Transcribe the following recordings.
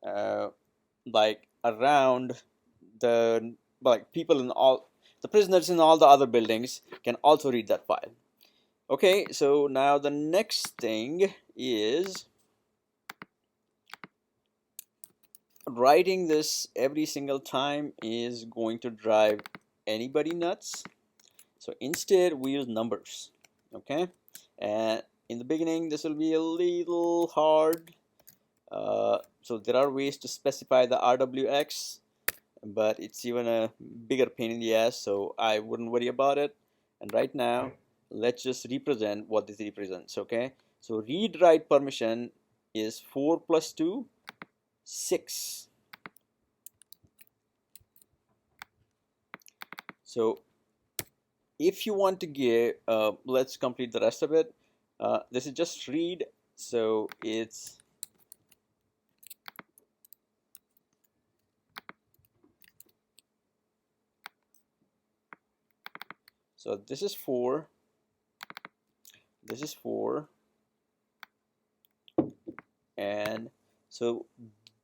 uh, like around the like people in all the prisoners in all the other buildings can also read that file. Okay, so now the next thing is writing this every single time is going to drive anybody nuts. So instead we use numbers. Okay, and in the beginning this will be a little hard. So there are ways to specify the RWX, but it's even a bigger pain in the ass, so I wouldn't worry about it. And right now let's just represent what this represents. Okay, so read write permission is 4 plus 2, 6. So if you want to give, let's complete the rest of it. This is just read, so it's so this is 4, this is 4, and so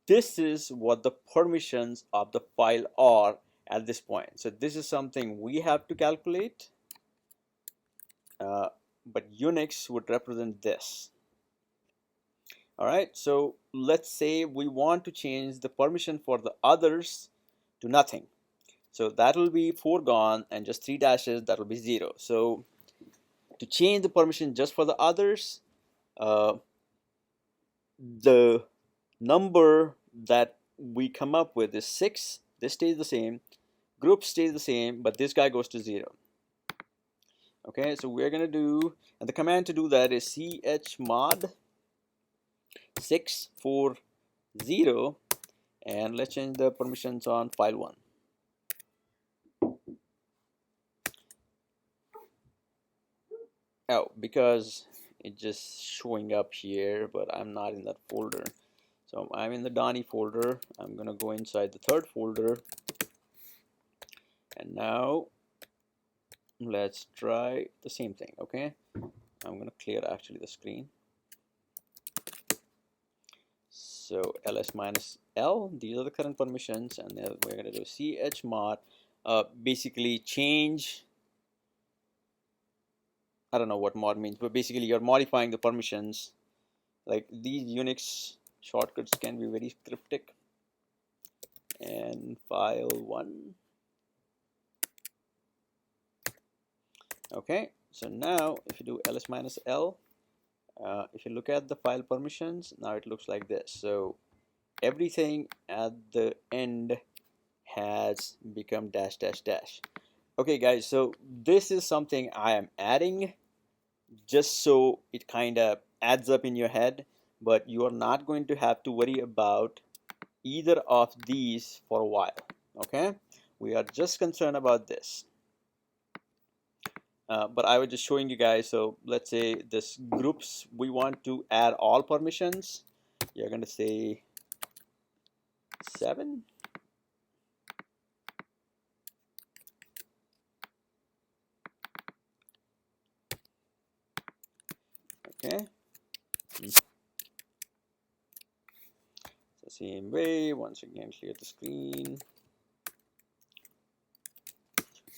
this is what the permissions of the file are at this point. So this is something we have to calculate, but Unix would represent this. All right, so let's say we want to change the permission for the others to nothing. So that will be foregone, and just 3 dashes, that will be 0. So to change the permission just for the others, the number that we come up with is 6. This stays the same. Group stays the same, but this guy goes to 0. Okay, so we're going to do, and the command to do that is chmod 640, and let's change the permissions on file 1. Oh, because it's just showing up here, but I'm not in that folder. So I'm in the Donnie folder. I'm gonna go inside the third folder, and now let's try the same thing. Okay, I'm gonna clear actually the screen. So ls minus l, these are the current permissions, and then we're gonna do chmod, basically change, I don't know what mod means, but basically you're modifying the permissions. Like these Unix shortcuts can be very cryptic. And file 1. Okay, so now if you do ls minus l, if you look at the file permissions, now it looks like this. So everything at the end has become dash dash dash. Okay guys, so this is something I am adding just so it kind of adds up in your head, but you are not going to have to worry about either of these for a while. Okay, we are just concerned about this. But I was just showing you guys. So let's say this groups, we want to add all permissions. You're going to say 7. Okay. The same way, once again, clear the screen.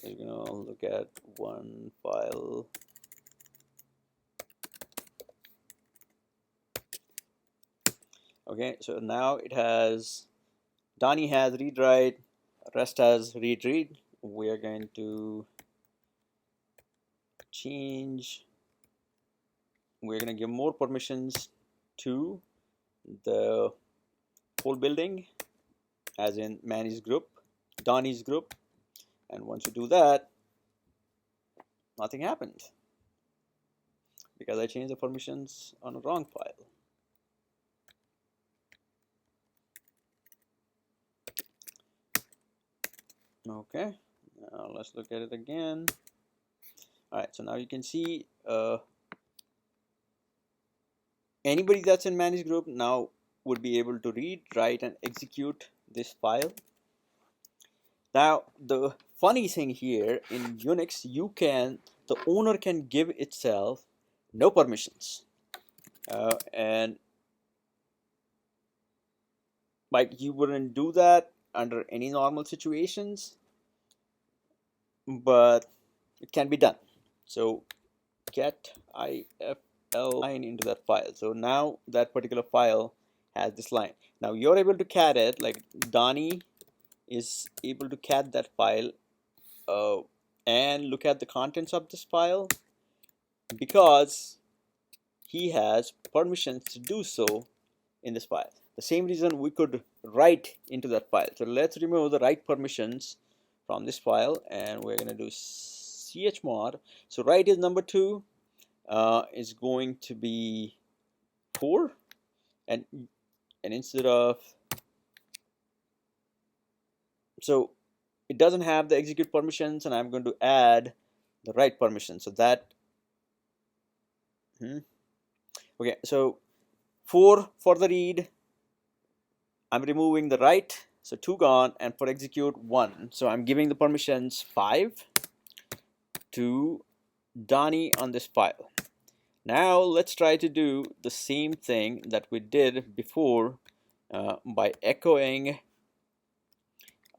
We're going to look at one file. Okay, so now it has, Donnie has read write, rest has read read. We are going to change, we're going to give more permissions to the whole building, as in Manny's group, Donnie's group, and once you do that, nothing happened because I changed the permissions on a wrong file. Okay, now let's look at it again. Alright, so now you can see anybody that's in Manny's group now would be able to read, write, and execute this file. Now the funny thing here, in Unix, the owner can give itself no permissions, and Like, you wouldn't do that under any normal situations, but it can be done. So get ifl line into that file. So now that particular file has this line. Now you're able to cat it, like Donnie is able to cat that file uh, and look at the contents of this file because he has permissions to do so in this file. The same reason we could write into that file. So let's remove the write permissions from this file, and we're going to do chmod. So write is number 2, is going to be 4, and instead of, so it doesn't have the execute permissions, and I'm going to add the write permission. So that okay, so 4 for the read, I'm removing the write, so 2 gone, and for execute 1. So I'm giving the permissions 5 to Donnie on this file. Now let's try to do the same thing that we did before by echoing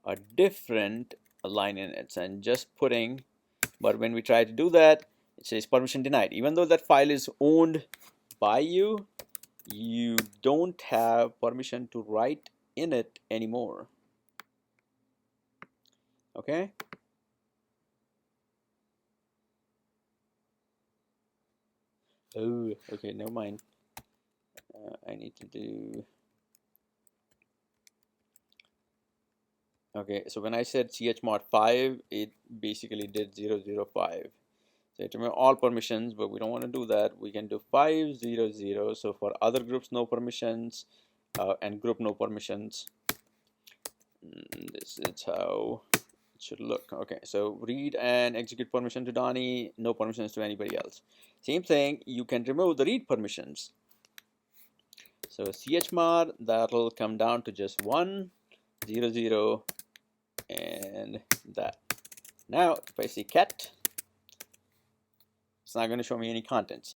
a different line in it and just putting, but when we try to do that, it says permission denied. Even though that file is owned by you, you don't have permission to write in it anymore. Okay. Oh, okay, never mind. I need to do. Okay, so when I said chmod 5, it basically did 005. So it removed all permissions, but we don't want to do that. We can do 500. So for other groups, no permissions, and group no permissions. This is how it should look. Okay, so read and execute permission to Donnie, no permissions to anybody else. Same thing, you can remove the read permissions. So chmod, that'll come down to just 100 and that. Now if I say cat, it's not going to show me any contents.